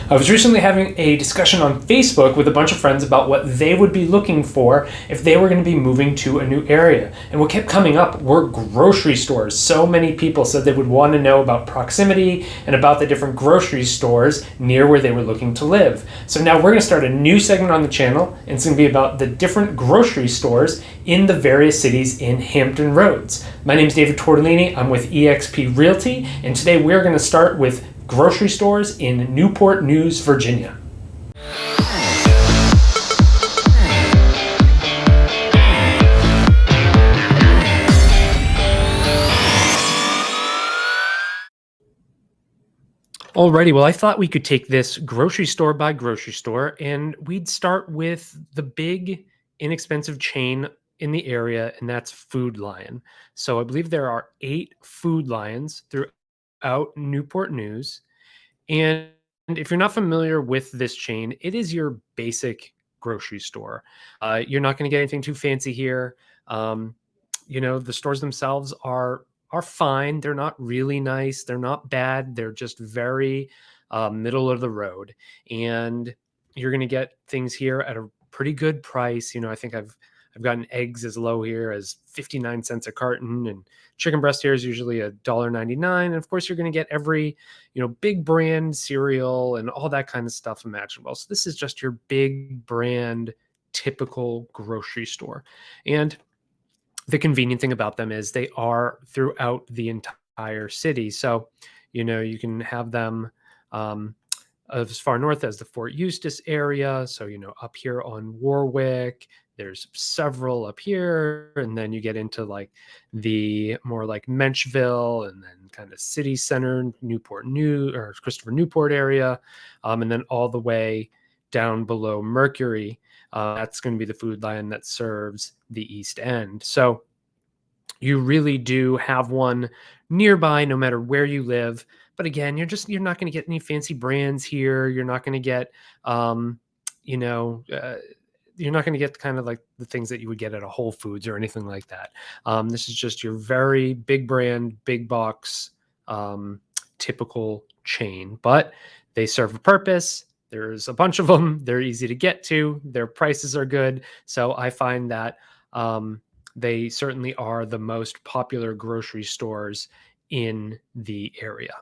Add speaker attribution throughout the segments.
Speaker 1: I was recently having a discussion on Facebook with a bunch of friends about what they would be looking for if they were going to be moving to a new area. And what kept coming up were grocery stores. So many people said they would want to know about proximity and about the different grocery stores near where they were looking to live. So now we're going to start a new segment on the channel, and it's going to be about the different grocery stores in the various cities in Hampton Roads. My name is David Tortellini. I'm with eXp Realty, and today we're going to start with grocery stores in Newport News, Virginia. Alrighty, well, I thought we could take this grocery store by grocery store, and we'd start with the big, inexpensive chain in the area, and that's Food Lion. So I believe there are 8 Food Lions throughout Newport News. And if you're not familiar with this chain, it is your basic grocery store. You're not going to get anything too fancy here. Um, the stores themselves are fine. They're not really nice. They're not bad. They're just very middle of the road, and you're going to get things here at a pretty good price. I think I've gotten eggs as low here as 59 cents a carton, and chicken breast here is usually $1.99. And of course, you're going to get every big brand cereal and all that kind of stuff imaginable. So this is just your big brand typical grocery store. And the convenient thing about them is they are throughout the entire city. So, you can have them as far north as the Fort Eustis area. So, up here on Warwick, there's several up here. And then you get into like the more like Menchville and then kind of city center, Newport New or Christopher Newport area. And then all the way down below Mercury. That's going to be the Food Lion that serves the East End. So you really do have one nearby no matter where you live. But again, you're not going to get any fancy brands here. You're not going to get, you know, uh, you're not going to get kind of like the things that you would get at a Whole Foods or anything like that. This is just your very big brand, big box, typical chain, but they serve a purpose. There's a bunch of them. They're easy to get to. Their prices are good. So I find that they certainly are the most popular grocery stores in the area.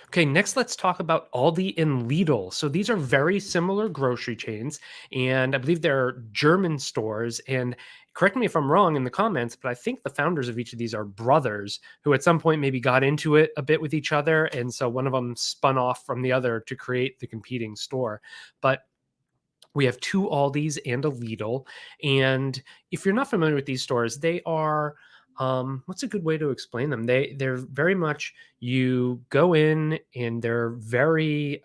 Speaker 1: Okay, next let's talk about Aldi and Lidl. So these are very similar grocery chains, and I believe they're German stores. And correct me if I'm wrong in the comments, but I think the founders of each of these are brothers who at some point maybe got into it a bit with each other. And so one of them spun off from the other to create the competing store. But we have 2 Aldis and a Lidl. And if you're not familiar with these stores, they are what's a good way to explain them? They're very much, you go in and they're very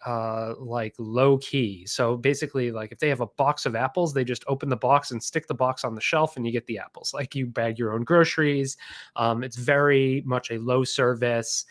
Speaker 1: like low key. So basically, like if they have a box of apples, they just open the box and stick the box on the shelf and you get the apples. Like you bag your own groceries. It's very much a low service,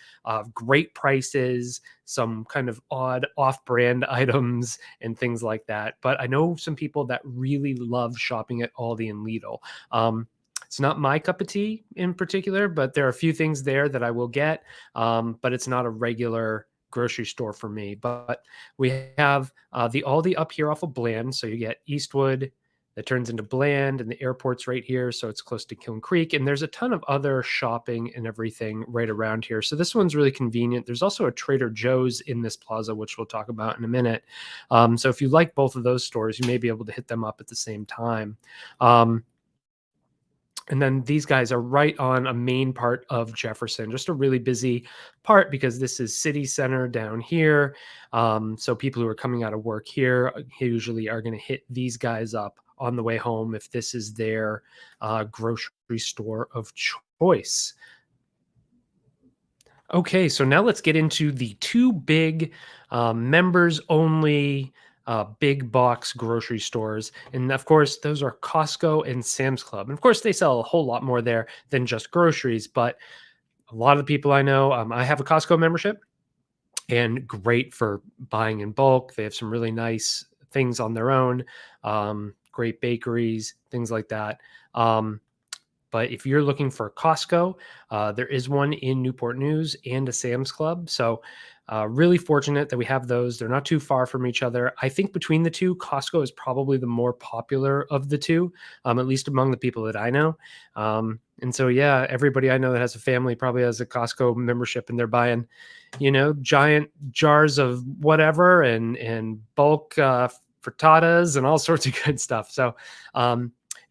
Speaker 1: great prices, some kind of odd off-brand items and things like that. But I know some people that really love shopping at Aldi and Lidl. It's not my cup of tea in particular, but there are a few things there that I will get. But it's not a regular grocery store for me. But we have the Aldi up here off of Bland. So you get Eastwood that turns into Bland, and the airport's right here. So it's close to Kiln Creek. And there's a ton of other shopping and everything right around here. So this one's really convenient. There's also a Trader Joe's in this plaza, which we'll talk about in a minute. So if you like both of those stores, you may be able to hit them up at the same time. And then these guys are right on a main part of Jefferson, just a really busy part because this is city center down here. So people who are coming out of work here usually are going to hit these guys up on the way home if this is their grocery store of choice. Okay, so now let's get into the 2 big members only big box grocery stores. And of course, those are Costco and Sam's Club. And of course, they sell a whole lot more there than just groceries. But a lot of the people I know, I have a Costco membership and great for buying in bulk. They have some really nice things on their own, great bakeries, things like that. But if you're looking for Costco, there is one in Newport News and a Sam's Club. So, really fortunate that we have those. They're not too far from each other. I think between the two, Costco is probably the more popular of the two, at least among the people that I know. And so, yeah, everybody I know that has a family probably has a Costco membership, and they're buying, giant jars of whatever and bulk frittatas and all sorts of good stuff. So,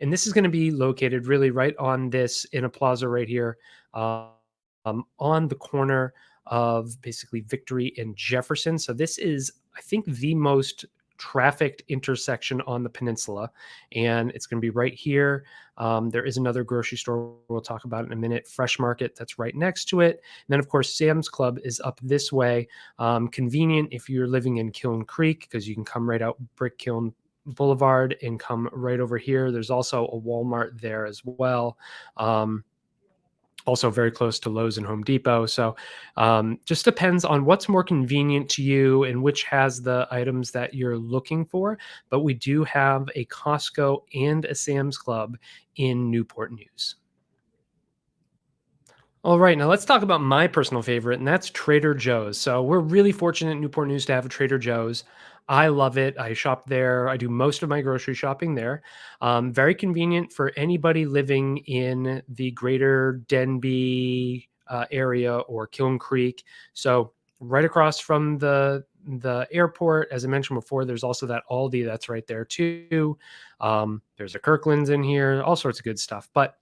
Speaker 1: and this is going to be located really right on this in a plaza right here, on the corner of basically Victory and Jefferson. So this is, I think, the most trafficked intersection on the peninsula, and it's going to be right here. There is another grocery store we'll talk about in a minute, Fresh Market, that's right next to it. And then, of course, Sam's Club is up this way. Convenient if you're living in Kiln Creek because you can come right out Brick Kiln Boulevard and come right over here. There's also a Walmart there as well. Also very close to Lowe's and Home Depot. So just depends on what's more convenient to you and which has the items that you're looking for. But we do have a Costco and a Sam's Club in Newport News. All right, now let's talk about my personal favorite, and that's Trader Joe's. So we're really fortunate in Newport News to have a Trader Joe's. I love it. I shop there. I do most of my grocery shopping there. Very convenient for anybody living in the greater Denbigh area or Kiln Creek. So right across from the airport, as I mentioned before, there's also that Aldi that's right there too. There's a Kirkland's in here, all sorts of good stuff. But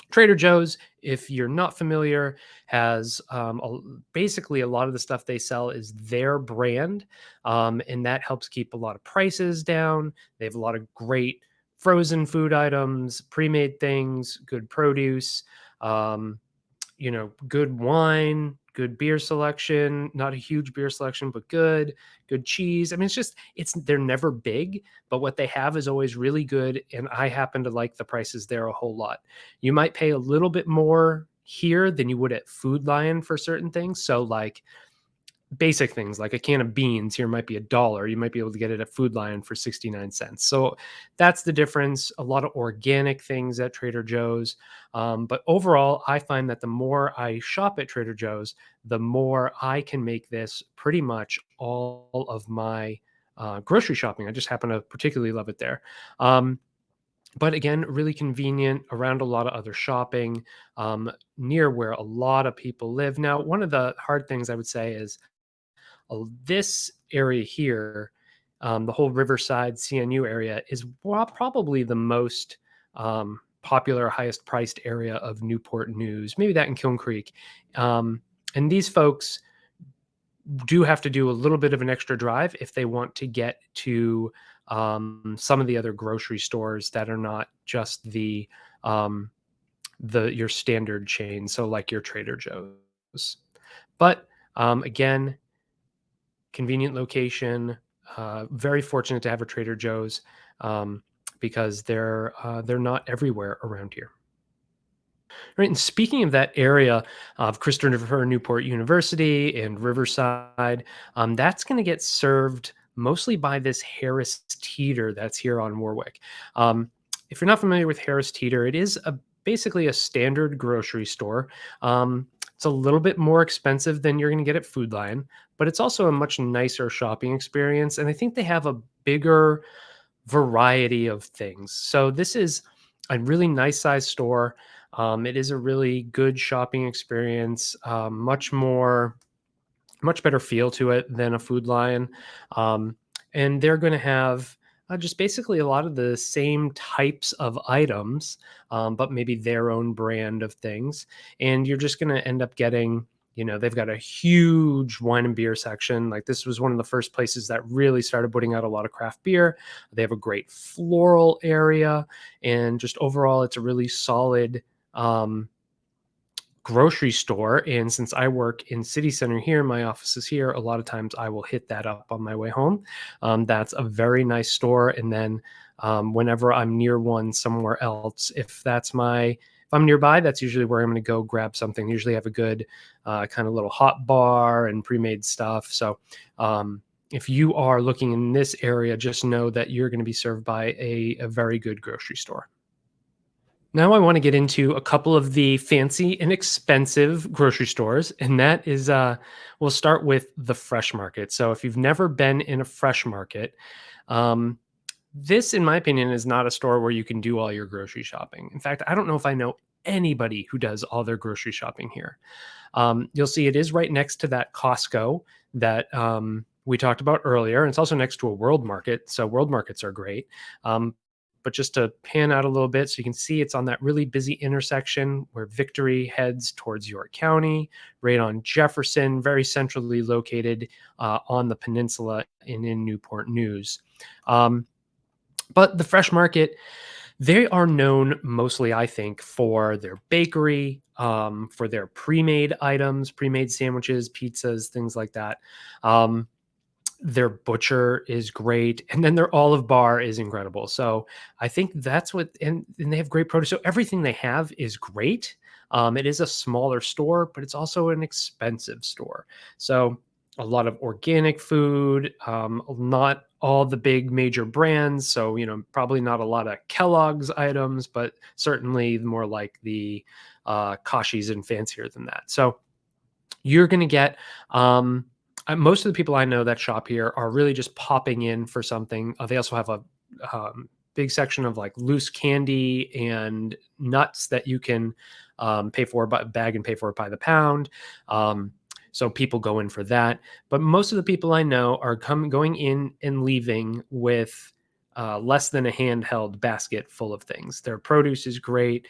Speaker 1: Trader Joe's, if you're not familiar, has basically a lot of the stuff they sell is their brand, and that helps keep a lot of prices down. They have a lot of great frozen food items, pre-made things, good produce. Um, good wine, good beer selection, not a huge beer selection, but good cheese. I mean, they're never big, but what they have is always really good. And I happen to like the prices there a whole lot. You might pay a little bit more here than you would at Food Lion for certain things. So, like, basic things like a can of beans here might be $1. You might be able to get it at Food Lion for 69 cents. So that's the difference. A lot of organic things at Trader Joe's. But overall, I find that the more I shop at Trader Joe's, the more I can make this pretty much all of my grocery shopping. I just happen to particularly love it there. But again, really convenient around a lot of other shopping, near where a lot of people live. Now, one of the hard things I would say is this area here, the whole Riverside CNU area, is probably the most popular, highest priced area of Newport News. Maybe that in Kiln Creek. And these folks do have to do a little bit of an extra drive if they want to get to some of the other grocery stores that are not just the your standard chain. So like your Trader Joe's. But again, convenient location. Very fortunate to have a Trader Joe's, because they're not everywhere around here. Right. And speaking of that area of Christopher Newport University and Riverside, that's going to get served mostly by this Harris Teeter that's here on Warwick. If you're not familiar with Harris Teeter, it is basically a standard grocery store. It's a little bit more expensive than you're going to get at Food Lion, but it's also a much nicer shopping experience. And I think they have a bigger variety of things. So this is a really nice size store. It is a really good shopping experience. Much better feel to it than a Food Lion. Um, and they're going to have just basically a lot of the same types of items, but maybe their own brand of things. And you're just going to end up getting, they've got a huge wine and beer section. Like, this was one of the first places that really started putting out a lot of craft beer. They have a great floral area. And just overall, it's a really solid um, grocery store. And since I work in city center here, my office is here, a lot of times I will hit that up on my way home. That's a very nice store. And then whenever I'm near one somewhere else, if I'm nearby, that's usually where I'm going to go grab something. They usually have a good kind of little hot bar and pre-made stuff. So if you are looking in this area, just know that you're going to be served by a very good grocery store. Now I want to get into a couple of the fancy and expensive grocery stores, and that is we'll start with the fresh market. So if you've never been in a fresh market, um, this, in my opinion, is not a store where you can do all your grocery shopping. In fact, I don't know if I know anybody who does all their grocery shopping here. You'll see it is right next to that Costco that we talked about earlier. And it's also next to a world market. So world markets are great. But just to pan out a little bit, so you can see it's on that really busy intersection where Victory heads towards York County, right on Jefferson, very centrally located on the peninsula and in Newport News. Um, but the fresh market, they are known mostly, I think, for their bakery, for their pre-made items, pre-made sandwiches, pizzas, things like that. Um, their butcher is great, and then their olive bar is incredible. So I think that's what, and they have great produce. So everything they have is great. It is a smaller store, but it's also an expensive store. So a lot of organic food, not all the big major brands. So probably not a lot of Kellogg's items, but certainly more like the Kashi's and fancier than that. So you're going to get most of the people I know that shop here are really just popping in for something. They also have a big section of like loose candy and nuts that you can pay for by bag and pay for it by the pound. So people go in for that. But most of the people I know are going in and leaving with less than a handheld basket full of things. Their produce is great.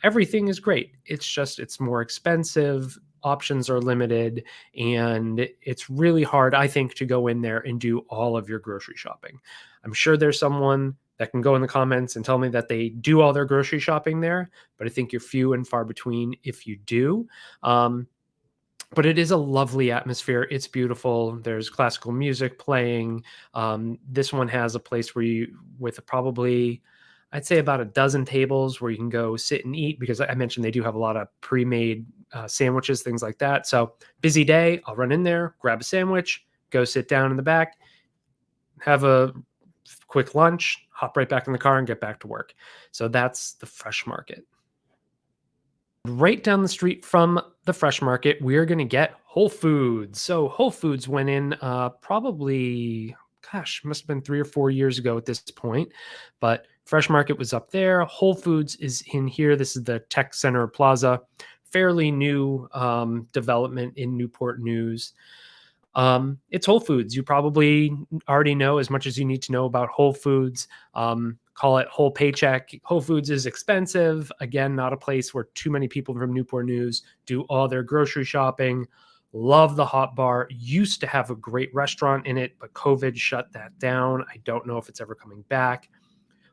Speaker 1: Everything is great. It's more expensive. Options are limited, and it's really hard, I think, to go in there and do all of your grocery shopping. I'm sure there's someone that can go in the comments and tell me that they do all their grocery shopping there, but I think you're few and far between if you do. Um, but it is a lovely atmosphere. It's beautiful. There's classical music playing. This one has a place where with probably, I'd say about a dozen tables where you can go sit and eat because I mentioned they do have a lot of pre-made sandwiches, things like that. So busy day, I'll run in there, grab a sandwich, go sit down in the back, have a quick lunch, hop right back in the car and get back to work. So that's the fresh market. Right down the street from the fresh market, we're going to get Whole Foods. So Whole Foods went in probably, gosh, must have been 3 or 4 years ago at this point. But Fresh Market was up there. Whole Foods is in here. This is the Tech Center Plaza, fairly new development in Newport News. It's Whole Foods. You probably already know as much as you need to know about Whole Foods. Call it whole paycheck. Whole Foods is expensive. Again, not a place where too many people from Newport News do all their grocery shopping. Love the hot bar. Used to have a great restaurant in it, but COVID shut that down. I don't know if it's ever coming back.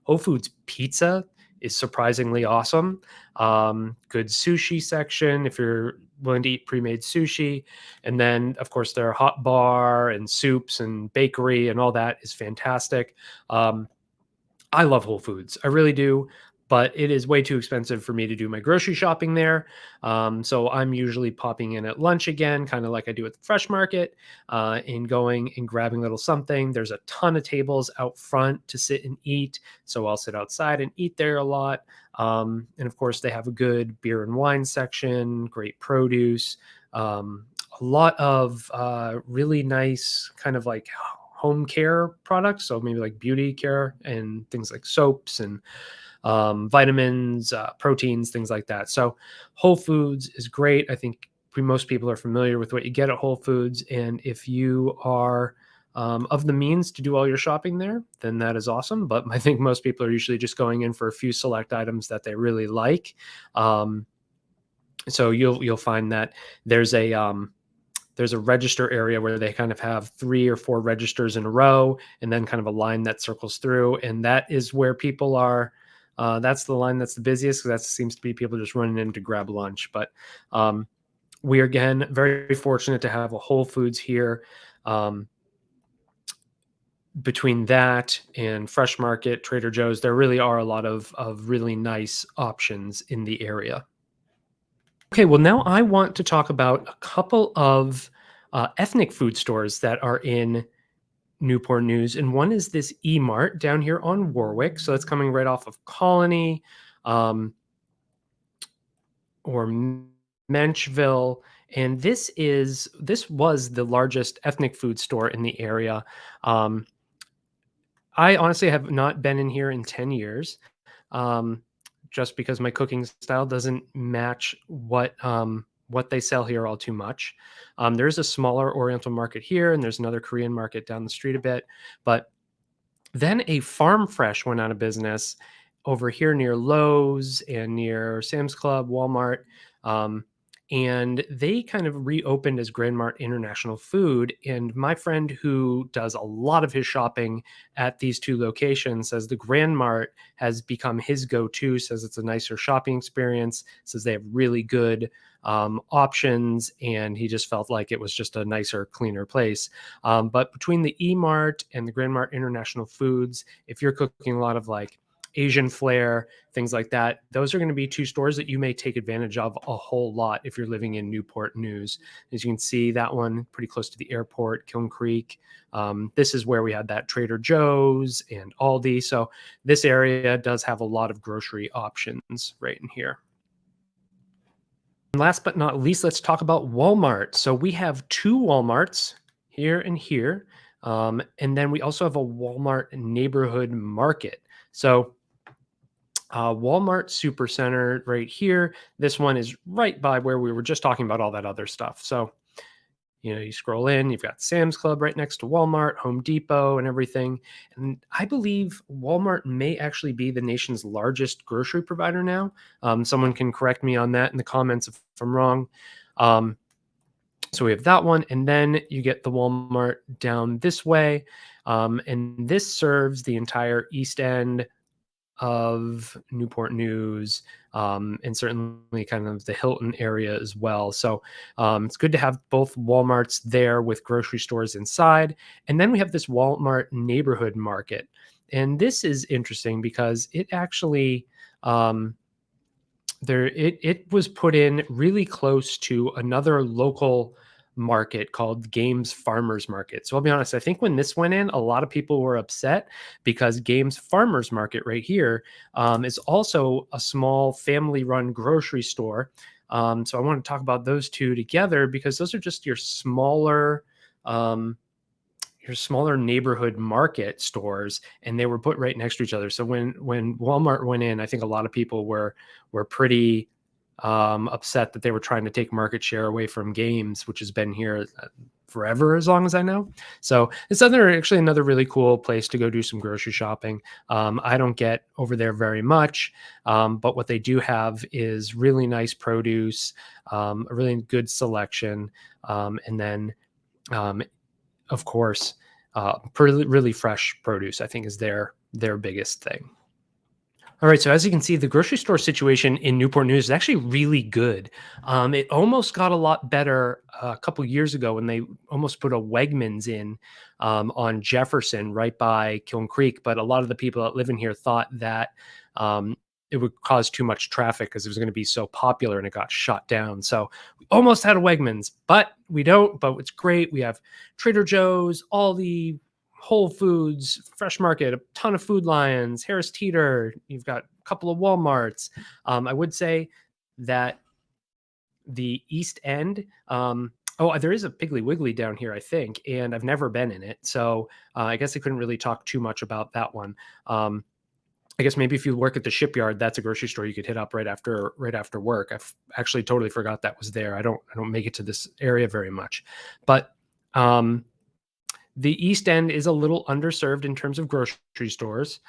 Speaker 1: Whole Foods pizza is surprisingly awesome. Good sushi section if you're willing to eat pre-made sushi. And then, of course, their hot bar and soups and bakery and all that is fantastic. I love Whole Foods. I really do. But it is way too expensive for me to do my grocery shopping there. So I'm usually popping in at lunch again, kind of like I do at the fresh market, and going and grabbing a little something. There's a ton of tables out front to sit and eat. So I'll sit outside and eat there a lot. And of course, they have a good beer and wine section, great produce, a lot of really nice kind of like home care products. So maybe like beauty care and things like soaps and vitamins, proteins, things like that. So Whole Foods is great. I think most people are familiar with what you get at Whole Foods. And if you are of the means to do all your shopping there, then that is awesome. But I think most people are usually just going in for a few select items that they really like. So you'll find that there's a register area where they kind of have 3 or 4 registers in a row and then kind of a line that circles through. And that is where people are. That's the line that's the busiest because that seems to be people just running in to grab lunch. But we are, again, very fortunate to have a Whole Foods here. Between that and Fresh Market, Trader Joe's, there really are a lot of really nice options in the area. Okay, well, now I want to talk about a couple of ethnic food stores that are in Newport News, and one is this EMart down here on Warwick. So that's coming right off of Colony. um, or Menchville. And this was the largest ethnic food store in the area. Um, I honestly have not been in here in 10 years, um, just because my cooking style doesn't match what they sell here all too much. There's a smaller Oriental market here, and there's another Korean market down the street a bit. But then a Farm Fresh went out of business over here near Lowe's and near Sam's Club, Walmart. Um, and they kind of reopened as Grand Mart International Food. And my friend who does a lot of his shopping at these two locations says the Grand Mart has become his go-to, says it's a nicer shopping experience, says they have really good options, and he just felt like it was just a nicer, cleaner place. But between the EMart and the Grand Mart International Foods, if you're cooking a lot of like Asian flair, things like that, those are going to be two stores that you may take advantage of a whole lot if you're living in Newport News. As you can see, that one pretty close to the airport, Kiln Creek. This is where we had that Trader Joe's and Aldi. So this area does have a lot of grocery options right in here. And last but not least, let's talk about Walmart. So we have two Walmarts here and here. And then we also have a Walmart neighborhood market. So Walmart Supercenter right here. This one is right by where we were just talking about all that other stuff. So, you scroll in, you've got Sam's Club right next to Walmart, Home Depot, and everything. And I believe Walmart may actually be the nation's largest grocery provider now. Someone can correct me on that in the comments if I'm wrong. So we have that one, and then you get the Walmart down this way. And this serves the entire East End of Newport News, and certainly kind of the Hilton area as well. So it's good to have both Walmarts there with grocery stores inside. And then we have this Walmart neighborhood market. And this is interesting because it actually it was put in really close to another local market called Games Farmers Market. So I'll be honest, I think when this went in, a lot of people were upset because Games Farmers Market right here is also a small family-run grocery store. So I want to talk about those two together because those are just your smaller neighborhood market stores, and they were put right next to each other. So when Walmart went in, I think a lot of people were pretty upset that they were trying to take market share away from Games, which has been here forever, as long as I know. So it's actually another really cool place to go do some grocery shopping. I don't get over there very much, but what they do have is really nice produce, a really good selection, and then of course, really fresh produce, I think, is their biggest thing. All right, so as you can see, the grocery store situation in Newport News is actually really good. It almost got a lot better a couple years ago when they almost put a Wegmans in on Jefferson, right by Kiln Creek. But a lot of the people that live in here thought that it would cause too much traffic because it was going to be so popular, and it got shut down. So we almost had a Wegmans, but we don't. But it's great. We have Trader Joe's, Aldi, Whole Foods, Fresh Market, a ton of Food Lions, Harris Teeter. You've got a couple of Walmarts. I would say that the East End. There is a Piggly Wiggly down here, I think, and I've never been in it, so I guess I couldn't really talk too much about that one. I guess maybe if you work at the shipyard, that's a grocery store you could hit up right after work. I've actually totally forgot that was there. I don't make it to this area very much, but the East End is a little underserved in terms of grocery stores.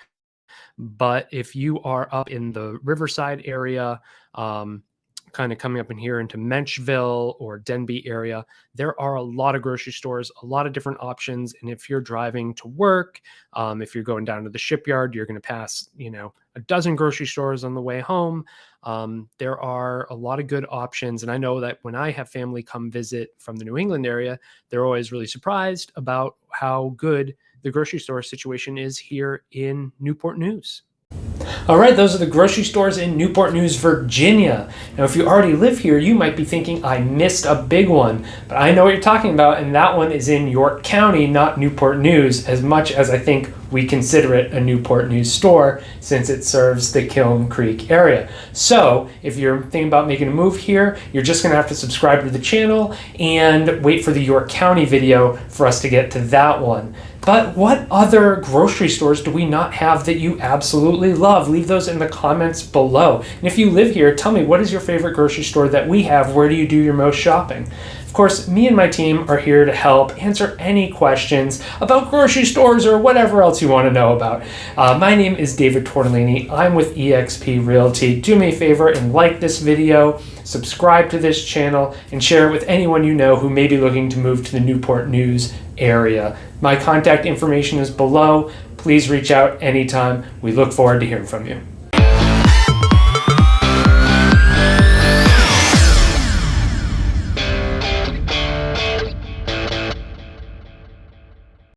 Speaker 1: But if you are up in the Riverside area, kind of coming up in here into Menchville or Denby area, there are a lot of grocery stores, a lot of different options. And if you're driving to work, if you're going down to the shipyard, you're going to pass, a dozen grocery stores on the way home. There are a lot of good options. And I know that when I have family come visit from the New England area, they're always really surprised about how good the grocery store situation is here in Newport News. All right, those are the grocery stores in Newport News, Virginia. Now, if you already live here, you might be thinking, I missed a big one. But I know what you're talking about, and that one is in York County, not Newport News, as much as I think we consider it a Newport News store since it serves the Kiln Creek area. So if you're thinking about making a move here, you're just going to have to subscribe to the channel and wait for the York County video for us to get to that one. But what other grocery stores do we not have that you absolutely love? Leave those in the comments below. And if you live here, tell me, what is your favorite grocery store that we have? Where do you do your most shopping? Of course, me and my team are here to help answer any questions about grocery stores or whatever else you want to know about. My name is David Tortellini. I'm with eXp Realty. Do me a favor and like this video, subscribe to this channel, and share it with anyone you know who may be looking to move to the Newport News area. My contact information is below. Please reach out anytime. We look forward to hearing from you.